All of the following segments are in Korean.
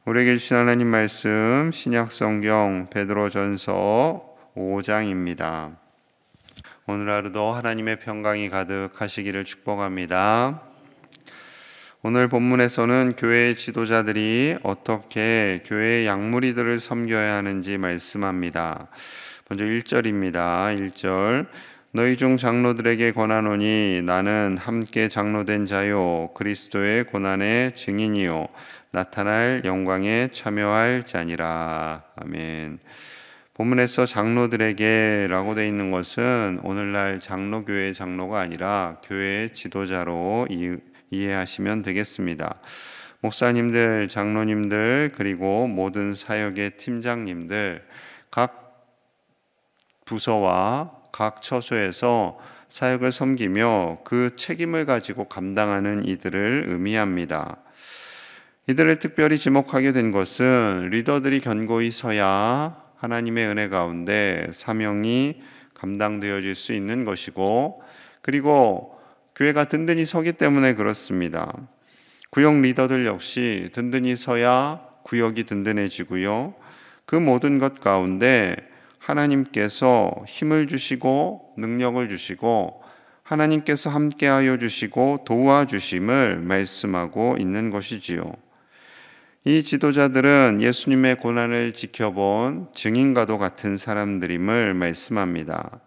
우리에게 주신 하나님 말씀 신약성경 베드로전서 5장입니다. 오늘 하루도 하나님의 평강이 가득하시기를 축복합니다. 오늘 본문에서는 교회의 지도자들이 어떻게 교회의 양무리들을 섬겨야 하는지 말씀합니다. 먼저 1절입니다. 1절 너희 중 장로들에게 권하노니 나는 함께 장로된 자요 그리스도의 고난의 증인이요 나타날 영광에 참여할 자니라. 아멘. 본문에서 장로들에게 라고 되어 있는 것은 오늘날 장로교회의 장로가 아니라 교회의 지도자로 이해하시면 되겠습니다. 목사님들, 장로님들, 그리고 모든 사역의 팀장님들, 각 부서와 각 처소에서 사역을 섬기며 그 책임을 가지고 감당하는 이들을 의미합니다. 이들을 특별히 지목하게 된 것은 리더들이 견고히 서야 하나님의 은혜 가운데 사명이 감당되어질 수 있는 것이고, 그리고 교회가 든든히 서기 때문에 그렇습니다. 구역 리더들 역시 든든히 서야 구역이 든든해지고요. 그 모든 것 가운데 하나님께서 힘을 주시고 능력을 주시고 하나님께서 함께하여 주시고 도와주심을 말씀하고 있는 것이지요. 이 지도자들은 예수님의 고난을 지켜본 증인과도 같은 사람들임을 말씀합니다.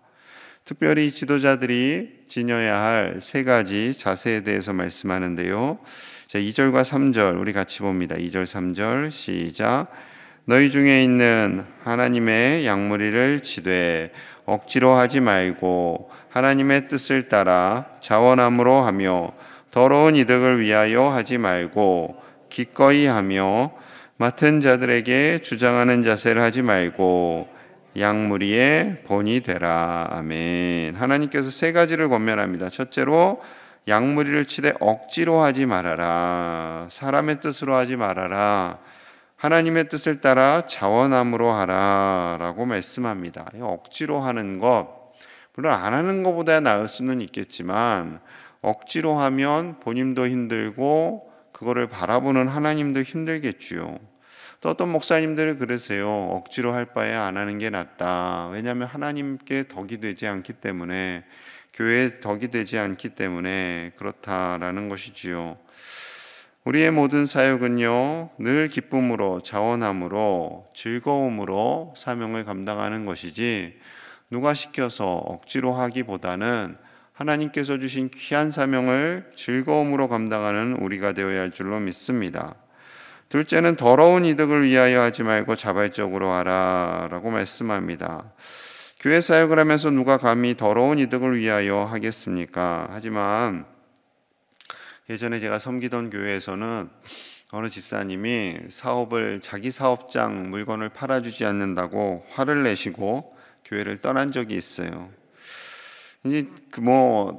특별히 지도자들이 지녀야 할 세 가지 자세에 대해서 말씀하는데요. 자, 2절과 3절 우리 같이 봅니다. 2절 3절 시작. 너희 중에 있는 하나님의 양무리를 치되 억지로 하지 말고 하나님의 뜻을 따라 자원함으로 하며 더러운 이득을 위하여 하지 말고 기꺼이 하며 맡은 자들에게 주장하는 자세를 하지 말고 양무리의 본이 되라. 아멘. 하나님께서 세 가지를 권면합니다. 첫째로 양무리를 치되 억지로 하지 말아라. 사람의 뜻으로 하지 말아라. 하나님의 뜻을 따라 자원함으로 하라 라고 말씀합니다. 억지로 하는 것, 물론 안 하는 것보다 나을 수는 있겠지만 억지로 하면 본인도 힘들고 그거를 바라보는 하나님도 힘들겠지요. 또 어떤 목사님들은 그러세요. 억지로 할 바에 안 하는 게 낫다. 왜냐하면 하나님께 덕이 되지 않기 때문에, 교회에 덕이 되지 않기 때문에 그렇다라는 것이지요. 우리의 모든 사역은요, 늘 기쁨으로, 자원함으로, 즐거움으로 사명을 감당하는 것이지 누가 시켜서 억지로 하기보다는 하나님께서 주신 귀한 사명을 즐거움으로 감당하는 우리가 되어야 할 줄로 믿습니다. 둘째는 더러운 이득을 위하여 하지 말고 자발적으로 하라 라고 말씀합니다. 교회 사역을 하면서 누가 감히 더러운 이득을 위하여 하겠습니까? 하지만 예전에 제가 섬기던 교회에서는 어느 집사님이 자기 사업장 물건을 팔아주지 않는다고 화를 내시고 교회를 떠난 적이 있어요. 이제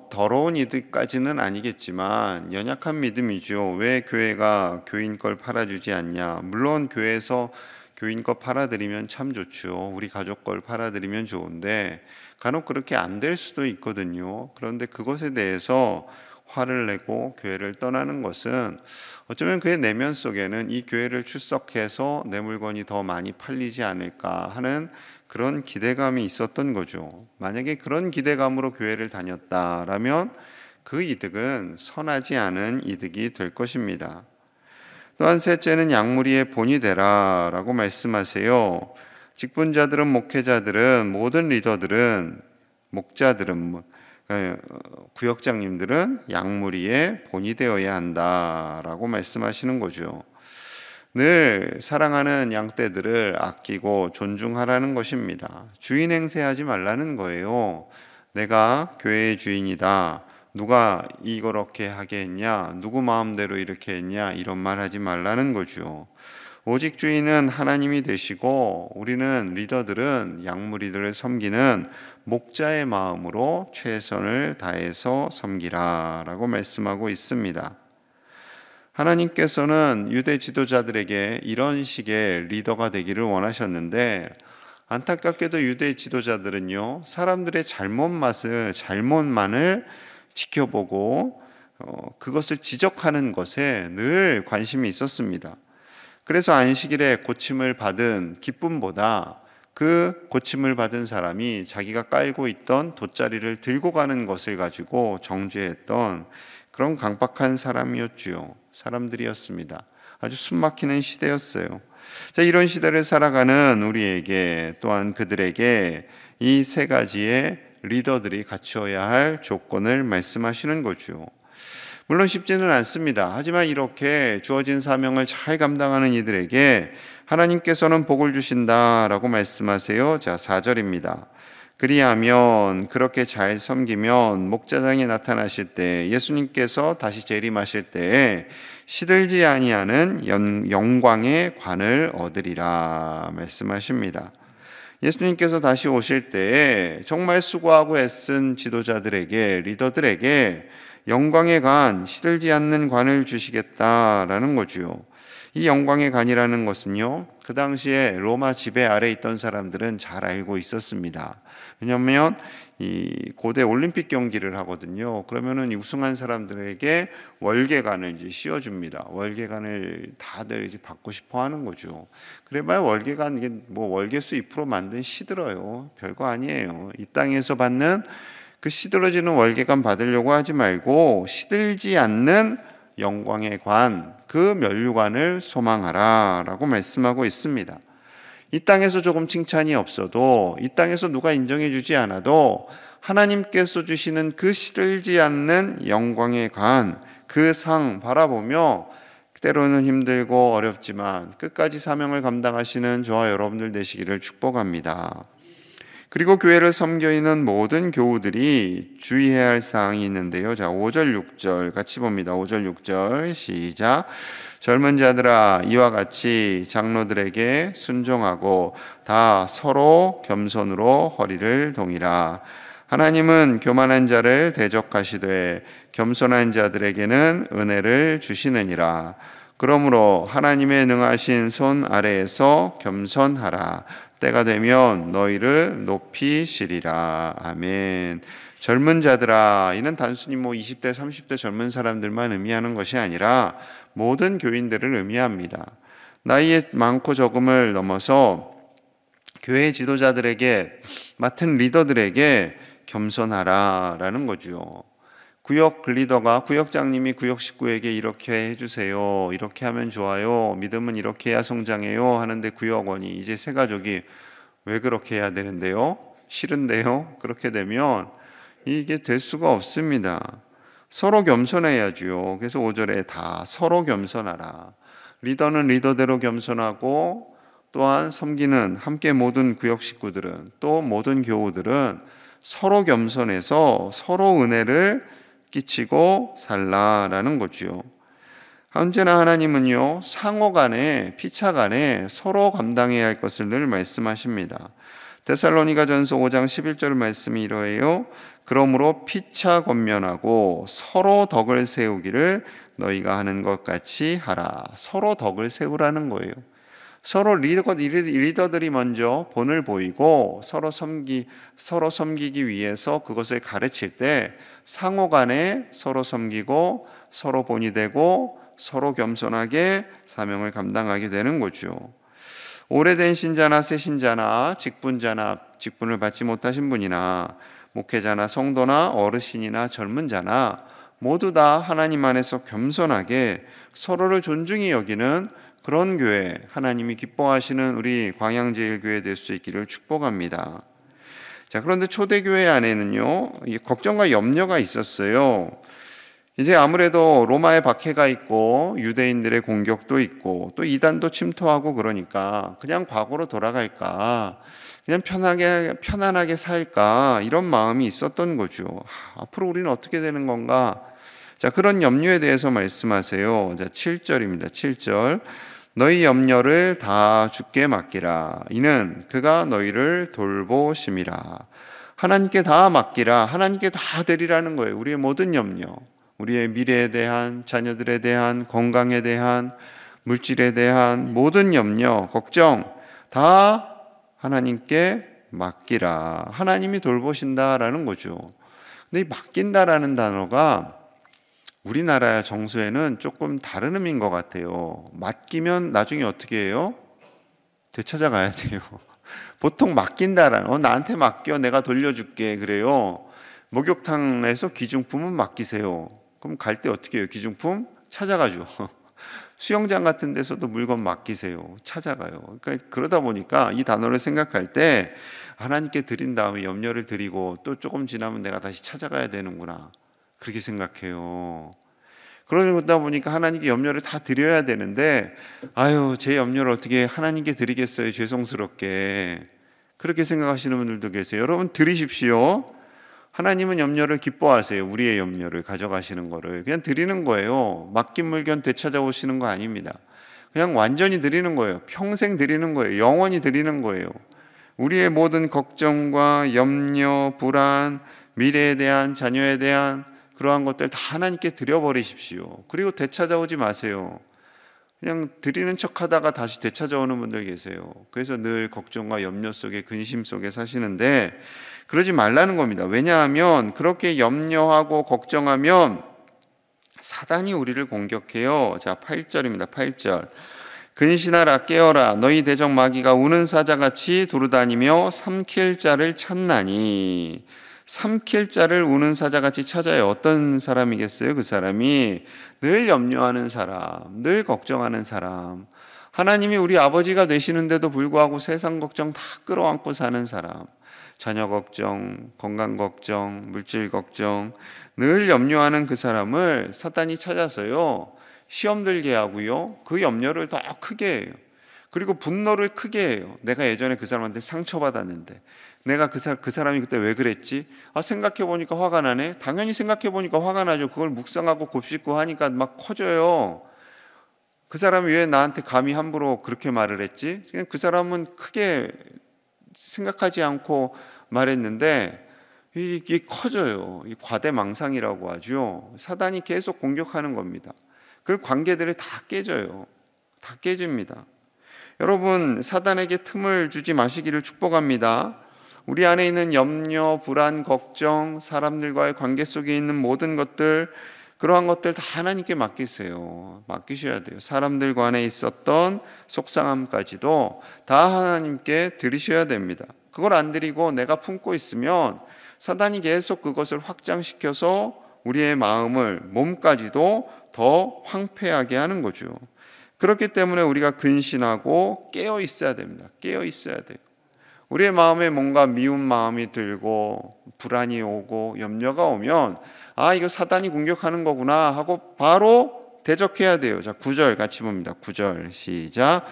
더러운 이득까지는 아니겠지만 연약한 믿음이죠. 왜 교회가 교인 걸 팔아주지 않냐? 물론 교회에서 교인 거 팔아드리면 참 좋죠. 우리 가족 걸 팔아드리면 좋은데 간혹 그렇게 안 될 수도 있거든요. 그런데 그것에 대해서 화를 내고 교회를 떠나는 것은 어쩌면 그의 내면 속에는 이 교회를 출석해서 내 물건이 더 많이 팔리지 않을까 하는 그런 기대감이 있었던 거죠. 만약에 그런 기대감으로 교회를 다녔다라면 그 이득은 선하지 않은 이득이 될 것입니다. 또한 셋째는 양무리의 본이 되라 라고 말씀하세요. 직분자들은, 목회자들은, 모든 리더들은, 목자들은, 구역장님들은 양무리의 본이 되어야 한다라고 말씀하시는 거죠. 늘 사랑하는 양떼들을 아끼고 존중하라는 것입니다. 주인 행세하지 말라는 거예요. 내가 교회의 주인이다. 누가 이렇게 하게 했냐? 누구 마음대로 이렇게 했냐? 이런 말 하지 말라는 거죠. 오직 주인은 하나님이 되시고 우리는 리더들은 양무리들을 섬기는 목자의 마음으로 최선을 다해서 섬기라 라고 말씀하고 있습니다. 하나님께서는 유대 지도자들에게 이런 식의 리더가 되기를 원하셨는데 안타깝게도 유대 지도자들은요, 사람들의 잘못만을 지켜보고 그것을 지적하는 것에 늘 관심이 있었습니다. 그래서 안식일에 고침을 받은 기쁨보다 그 고침을 받은 사람이 자기가 깔고 있던 돗자리를 들고 가는 것을 가지고 정죄했던 그런 강박한 사람들이었습니다. 아주 숨막히는 시대였어요. 자, 이런 시대를 살아가는 우리에게 또한 그들에게 이 세 가지의 리더들이 갖추어야 할 조건을 말씀하시는 거죠. 물론 쉽지는 않습니다. 하지만 이렇게 주어진 사명을 잘 감당하는 이들에게 하나님께서는 복을 주신다라고 말씀하세요. 자, 4절입니다. 그리하면 그렇게 잘 섬기면 목자장이 나타나실 때 예수님께서 다시 재림하실 때에 시들지 아니하는 영광의 관을 얻으리라 말씀하십니다. 예수님께서 다시 오실 때에 정말 수고하고 애쓴 지도자들에게, 리더들에게 영광의 관, 시들지 않는 관을 주시겠다라는 거죠. 이 영광의 관이라는 것은요, 그 당시에 로마 지배 아래 있던 사람들은 잘 알고 있었습니다. 왜냐하면 이 고대 올림픽 경기를 하거든요. 그러면은 우승한 사람들에게 월계관을 이제 씌워줍니다. 월계관을 다들 이제 받고 싶어 하는 거죠. 그래봐야 월계관, 이게 뭐 월계수 2% 만든 시들어요. 별거 아니에요. 이 땅에서 받는 그 시들어지는 월계관 받으려고 하지 말고 시들지 않는 영광의 관, 그 면류관을 소망하라 라고 말씀하고 있습니다. 이 땅에서 조금 칭찬이 없어도, 이 땅에서 누가 인정해 주지 않아도 하나님께서 주시는 그 시들지 않는 영광의 관, 그 상 바라보며 때로는 힘들고 어렵지만 끝까지 사명을 감당하시는 저와 여러분들 되시기를 축복합니다. 그리고 교회를 섬겨 있는 모든 교우들이 주의해야 할 사항이 있는데요. 자, 5절 6절 같이 봅니다. 5절 6절 시작. 젊은 자들아, 이와 같이 장로들에게 순종하고 다 서로 겸손으로 허리를 동이라. 하나님은 교만한 자를 대적하시되 겸손한 자들에게는 은혜를 주시느니라. 그러므로 하나님의 능하신 손 아래에서 겸손하라. 때가 되면 너희를 높이시리라. 아멘. 젊은 자들아, 이는 단순히 20대, 30대 젊은 사람들만 의미하는 것이 아니라 모든 교인들을 의미합니다. 나이의 많고 적음을 넘어서 교회 지도자들에게, 맡은 리더들에게 겸손하라라는 거죠. 구역 리더가, 구역장님이 구역 식구에게 이렇게 해주세요, 이렇게 하면 좋아요, 믿음은 이렇게 해야 성장해요 하는데 구역원이, 이제 새 가족이 왜 그렇게 해야 되는데요? 싫은데요? 그렇게 되면 이게 될 수가 없습니다. 서로 겸손해야지요. 그래서 5절에 다 서로 겸손하라. 리더는 리더대로 겸손하고, 또한 섬기는 함께 모든 구역 식구들은, 또 모든 교우들은 서로 겸손해서 서로 은혜를 끼치고 살라라는 거죠. 언제나 하나님은요, 상호간에, 피차간에 서로 감당해야 할 것을 늘 말씀하십니다. 데살로니가전서 5장 11절 말씀이 이러해요. 그러므로 피차 권면하고 서로 덕을 세우기를 너희가 하는 것 같이 하라. 서로 덕을 세우라는 거예요. 서로 리더들이 먼저 본을 보이고 서로 섬기기 위해서 그것을 가르칠 때 상호간에 서로 섬기고 서로 본이 되고 서로 겸손하게 사명을 감당하게 되는 거죠. 오래된 신자나 새 신자나 직분자나 직분을 받지 못하신 분이나 목회자나 성도나 어르신이나 젊은 자나 모두 다 하나님 안에서 겸손하게 서로를 존중히 여기는 그런 교회, 하나님이 기뻐하시는 우리 광양제일교회 될 수 있기를 축복합니다. 자, 그런데 초대교회 안에는요, 걱정과 염려가 있었어요. 이제 아무래도 로마의 박해가 있고 유대인들의 공격도 있고 또 이단도 침투하고 그러니까 그냥 과거로 돌아갈까, 그냥 편안하게 살까, 이런 마음이 있었던 거죠. 앞으로 우리는 어떻게 되는 건가? 자, 그런 염려에 대해서 말씀하세요. 자, 7절입니다. 7절. 너희 염려를 다 주께 맡기라. 이는 그가 너희를 돌보심이라. 하나님께 다 맡기라. 하나님께 다 드리라는 거예요. 우리의 모든 염려, 우리의 미래에 대한, 자녀들에 대한, 건강에 대한, 물질에 대한 모든 염려, 걱정 다 하나님께 맡기라. 하나님이 돌보신다라는 거죠. 근데 이 맡긴다라는 단어가 우리나라 정서에는 조금 다른 의미인 것 같아요. 맡기면 나중에 어떻게 해요? 되찾아가야 돼요. 보통 맡긴다라는 나한테 맡겨 내가 돌려줄게 그래요. 목욕탕에서 귀중품은 맡기세요. 그럼 갈 때 어떻게 해요? 귀중품 찾아가죠. 수영장 같은 데서도 물건 맡기세요. 찾아가요. 그러니까 그러다 보니까 이 단어를 생각할 때 하나님께 드린 다음에 염려를 드리고 또 조금 지나면 내가 다시 찾아가야 되는구나. 그렇게 생각해요. 그러다 보니까 하나님께 염려를 다 드려야 되는데 아유 제 염려를 어떻게 하나님께 드리겠어요. 죄송스럽게. 그렇게 생각하시는 분들도 계세요. 여러분 드리십시오. 하나님은 염려를 기뻐하세요. 우리의 염려를 가져가시는 거를 그냥 드리는 거예요. 맡긴 물건 되찾아오시는 거 아닙니다. 그냥 완전히 드리는 거예요. 평생 드리는 거예요. 영원히 드리는 거예요. 우리의 모든 걱정과 염려, 불안, 미래에 대한, 자녀에 대한 그러한 것들 다 하나님께 드려버리십시오. 그리고 되찾아오지 마세요. 그냥 드리는 척하다가 다시 되찾아오는 분들 계세요. 그래서 늘 걱정과 염려 속에 근심 속에 사시는데 그러지 말라는 겁니다. 왜냐하면 그렇게 염려하고 걱정하면 사단이 우리를 공격해요. 자, 8절입니다. 8절. 근신하라 깨어라 너희 대적 마귀가 우는 사자같이 두루다니며 삼킬 자를 찾나니. 삼킬 자를 우는 사자같이 찾아요. 어떤 사람이겠어요? 그 사람이 늘 염려하는 사람, 늘 걱정하는 사람, 하나님이 우리 아버지가 되시는데도 불구하고 세상 걱정 다 끌어안고 사는 사람, 자녀 걱정, 건강 걱정, 물질 걱정 늘 염려하는 그 사람을 사단이 찾아서요 시험 들게 하고요 그 염려를 더 크게 해요. 그리고 분노를 크게 해요. 내가 예전에 그 사람한테 상처받았는데 내가 그 사람이 그때 왜 그랬지? 생각해보니까 화가 나네. 당연히 생각해보니까 화가 나죠. 그걸 묵상하고 곱씹고 하니까 막 커져요. 그 사람이 왜 나한테 감히 함부로 그렇게 말을 했지? 그냥 그 사람은 크게 생각하지 않고 말했는데 이게 커져요. 이 과대망상이라고 하죠. 사단이 계속 공격하는 겁니다. 그 관계들이 다 깨져요. 다 깨집니다. 여러분 사단에게 틈을 주지 마시기를 축복합니다. 우리 안에 있는 염려, 불안, 걱정, 사람들과의 관계 속에 있는 모든 것들 그러한 것들 다 하나님께 맡기세요. 맡기셔야 돼요. 사람들 간에 있었던 속상함까지도 다 하나님께 드리셔야 됩니다. 그걸 안 드리고 내가 품고 있으면 사단이 계속 그것을 확장시켜서 우리의 마음을, 몸까지도 더 황폐하게 하는 거죠. 그렇기 때문에 우리가 근신하고 깨어 있어야 됩니다. 깨어 있어야 돼요. 우리의 마음에 뭔가 미운 마음이 들고 불안이 오고 염려가 오면 이거 사단이 공격하는 거구나 하고 바로 대적해야 돼요. 자, 9절 같이 봅니다. 9절 시작.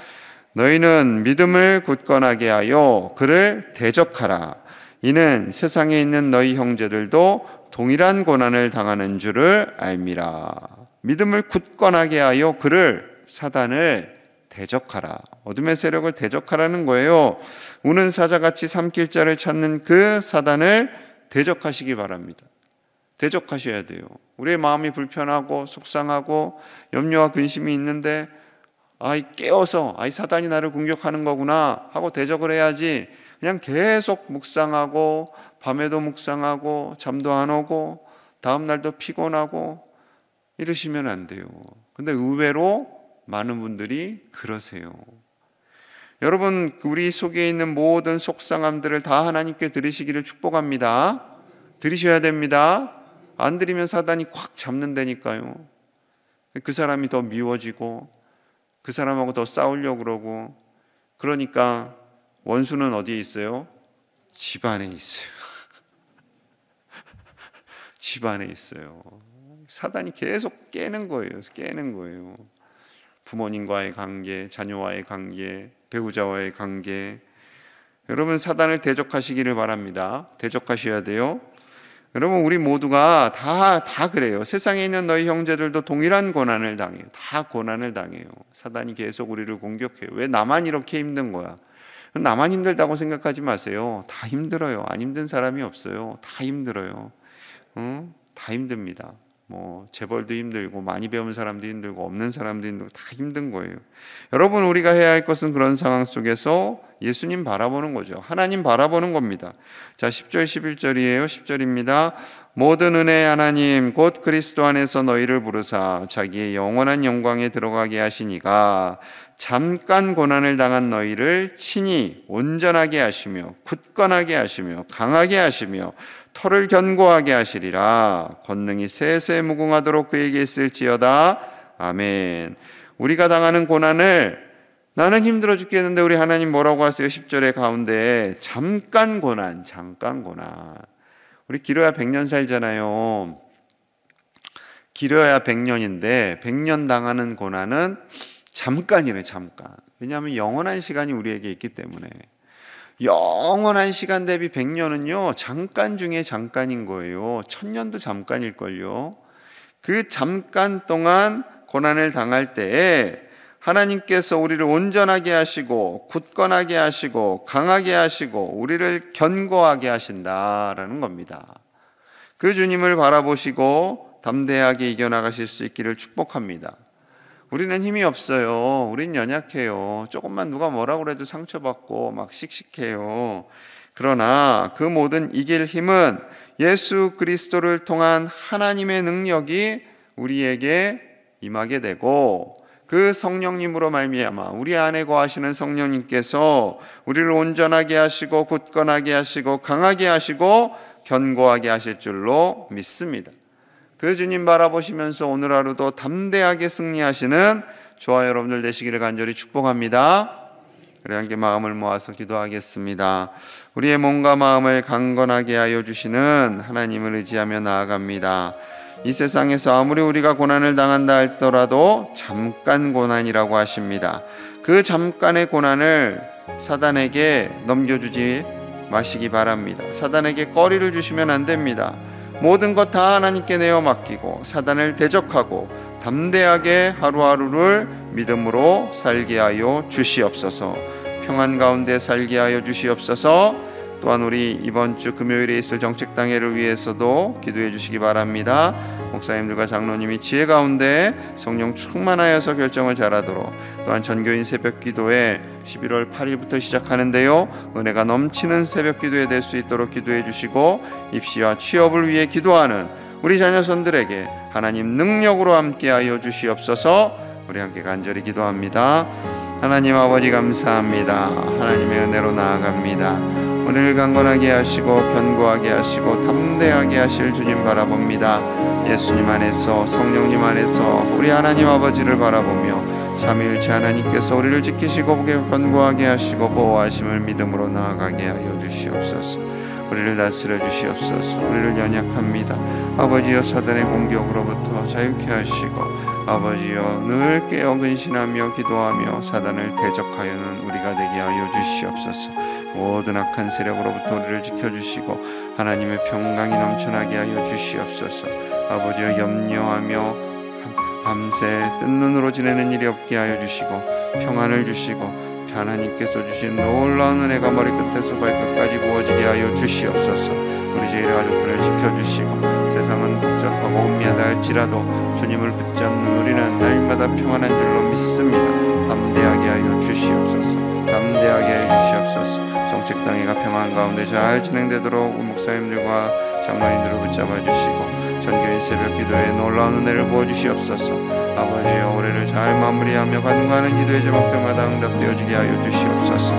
너희는 믿음을 굳건하게 하여 그를 대적하라. 이는 세상에 있는 너희 형제들도 동일한 고난을 당하는 줄을 알미라. 믿음을 굳건하게 하여 그를 사단을 대적하라. 어둠의 세력을 대적하라는 거예요. 우는 사자같이 삼킬 자를 찾는 그 사단을 대적하시기 바랍니다. 대적하셔야 돼요. 우리의 마음이 불편하고 속상하고 염려와 근심이 있는데 깨어서 사단이 나를 공격하는 거구나 하고 대적을 해야지 그냥 계속 묵상하고 밤에도 묵상하고 잠도 안 오고 다음 날도 피곤하고 이러시면 안 돼요. 근데 의외로 많은 분들이 그러세요. 여러분 우리 속에 있는 모든 속상함들을 다 하나님께 드리시기를 축복합니다. 드리셔야 됩니다. 안 드리면 사단이 콱 잡는다니까요. 그 사람이 더 미워지고 그 사람하고 더 싸우려고 그러고 그러니까 원수는 어디에 있어요? 집 안에 있어요. 집 안에 있어요. 사단이 계속 깨는 거예요. 깨는 거예요. 부모님과의 관계, 자녀와의 관계, 배우자와의 관계. 여러분 사단을 대적하시기를 바랍니다. 대적하셔야 돼요. 여러분 우리 모두가 다 그래요. 세상에 있는 너희 형제들도 동일한 고난을 당해요. 다 고난을 당해요. 사단이 계속 우리를 공격해요. 왜 나만 이렇게 힘든 거야? 나만 힘들다고 생각하지 마세요. 다 힘들어요. 안 힘든 사람이 없어요. 다 힘들어요. 다 힘듭니다. 뭐 재벌도 힘들고 많이 배운 사람도 힘들고 없는 사람도 힘들고 다 힘든 거예요. 여러분, 우리가 해야 할 것은 그런 상황 속에서 예수님 바라보는 거죠. 하나님 바라보는 겁니다. 자, 10절 11절이에요. 10절입니다. 모든 은혜의 하나님 곧 그리스도 안에서 너희를 부르사 자기의 영원한 영광에 들어가게 하시니가 잠깐 고난을 당한 너희를 친히 온전하게 하시며 굳건하게 하시며 강하게 하시며 털을 견고하게 하시리라. 권능이 세세 무궁하도록 그에게 있을지어다. 아멘. 우리가 당하는 고난을, 나는 힘들어 죽겠는데 우리 하나님 뭐라고 하세요? 10절의 가운데 잠깐 고난, 잠깐 고난. 우리 길어야 100년 살잖아요. 길어야 100년인데 100년 당하는 고난은 잠깐이래, 잠깐. 왜냐하면 영원한 시간이 우리에게 있기 때문에. 영원한 시간 대비 100년은요 잠깐 중에 잠깐인 거예요. 1000년도 잠깐일걸요. 그 잠깐 동안 고난을 당할 때에 하나님께서 우리를 온전하게 하시고 굳건하게 하시고 강하게 하시고 우리를 견고하게 하신다라는 겁니다. 그 주님을 바라보시고 담대하게 이겨나가실 수 있기를 축복합니다. 우리는 힘이 없어요. 우린 연약해요. 조금만 누가 뭐라고 해도 상처받고 막 씩씩해요. 그러나 그 모든 이길 힘은 예수 그리스도를 통한 하나님의 능력이 우리에게 임하게 되고 그 성령님으로 말미암아 우리 안에 거하시는 성령님께서 우리를 온전하게 하시고 굳건하게 하시고 강하게 하시고 견고하게 하실 줄로 믿습니다. 그 주님 바라보시면서 오늘 하루도 담대하게 승리하시는 저와 여러분들 되시기를 간절히 축복합니다. 우리 함께 마음을 모아서 기도하겠습니다. 우리의 몸과 마음을 강건하게 하여 주시는 하나님을 의지하며 나아갑니다. 이 세상에서 아무리 우리가 고난을 당한다 할지라도 잠깐 고난이라고 하십니다. 그 잠깐의 고난을 사단에게 넘겨주지 마시기 바랍니다. 사단에게 꺼리를 주시면 안 됩니다. 모든 것 다 하나님께 내어 맡기고 사단을 대적하고 담대하게 하루하루를 믿음으로 살게 하여 주시옵소서. 평안 가운데 살게 하여 주시옵소서. 또한 우리 이번 주 금요일에 있을 정책당회를 위해서도 기도해 주시기 바랍니다. 목사님들과 장로님이 지혜 가운데 성령 충만하여서 결정을 잘하도록, 또한 전교인 새벽기도에 11월 8일부터 시작하는데요, 은혜가 넘치는 새벽기도에 될 수 있도록 기도해 주시고, 입시와 취업을 위해 기도하는 우리 자녀손들에게 하나님 능력으로 함께하여 주시옵소서. 우리 함께 간절히 기도합니다. 하나님 아버지 감사합니다. 하나님의 은혜로 나아갑니다. 오늘 강건하게 하시고 견고하게 하시고 담대하게 하실 주님 바라봅니다. 예수님 안에서 성령님 안에서 우리 하나님 아버지를 바라보며 삼위일체 하나님께서 우리를 지키시고 견고하게 하시고 보호하심을 믿음으로 나아가게 하여 주시옵소서. 우리를 다스려 주시옵소서. 우리를 연약합니다. 아버지여 사단의 공격으로부터 자유케 하시고, 아버지여 늘 깨어 근신하며 기도하며 사단을 대적하여는 우리가 되게 하여 주시옵소서. 모든 악한 세력으로부터 우리를 지켜주시고 하나님의 평강이 넘쳐나게 하여 주시옵소서. 아버지여 염려하며 밤새 뜬 눈으로 지내는 일이 없게 하여 주시고 평안을 주시고 하나님께서 주신 놀라운 은혜가 머리끝에서 발끝까지 부어지게 하여 주시옵소서. 우리 제1 가족들을 지켜주시고 세상은 복잡하고 혼미하다 할지라도 주님을 붙잡는 우리는 날마다 평안한 줄로 믿습니다. 담대하게 하여 주시옵소서. 담대하게 하여 주시옵소서. 정책당회가 평안 가운데 잘 진행되도록 목사님들과 장로님들을 붙잡아 주시고 전교인 새벽기도에 놀라운 은혜를 부어주시옵소서. 아버지여 올해를 잘 마무리하며 간구하는 기도의 제목들마다 응답되어지게 하여 주시옵소서.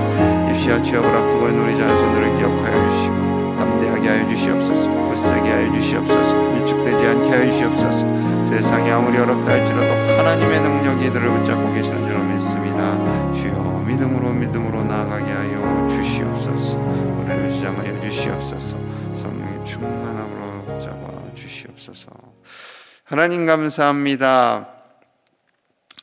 입시와 취업을 앞두고 있는 우리 자녀손들을 기억하여 주시고 담대하게 하여 주시옵소서. 굳세게 하여 주시옵소서. 위축되지 않게 하여 주시옵소서. 세상이 아무리 어렵다 할지라도 하나님의 능력이 이들을 붙잡고 계시는 줄로 믿습니다. 주여 믿음으로 나아가게 하여 주시옵소서. 우리를 주장하여 주시옵소서. 성령의 충만함으로 붙잡아 주시옵소서. 하나님 감사합니다.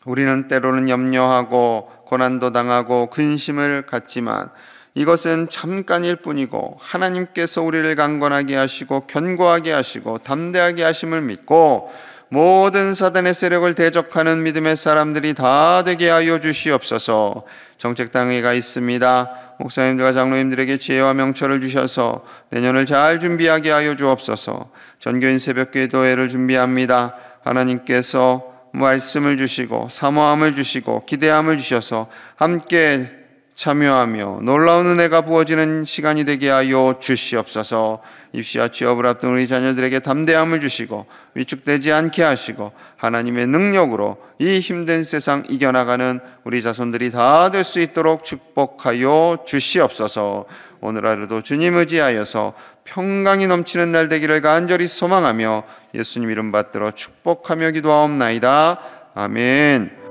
우리는 때로는 염려하고 고난도 당하고 근심을 갖지만 이것은 잠깐일 뿐이고 하나님께서 우리를 강건하게 하시고 견고하게 하시고 담대하게 하심을 믿고 모든 사단의 세력을 대적하는 믿음의 사람들이 다 되게 하여 주시옵소서. 정책당회가 있습니다. 목사님들과 장로님들에게 지혜와 명철을 주셔서 내년을 잘 준비하게 하여 주옵소서. 전교인 새벽기도회를 준비합니다. 하나님께서 말씀을 주시고 사모함을 주시고 기대함을 주셔서 함께 참여하며 놀라운 은혜가 부어지는 시간이 되게 하여 주시옵소서. 입시와 취업을 앞둔 우리 자녀들에게 담대함을 주시고 위축되지 않게 하시고 하나님의 능력으로 이 힘든 세상 이겨나가는 우리 자손들이 다 될 수 있도록 축복하여 주시옵소서. 오늘 하루도 주님 의지하여서 평강이 넘치는 날 되기를 간절히 소망하며 예수님 이름 받들어 축복하며 기도하옵나이다. 아멘.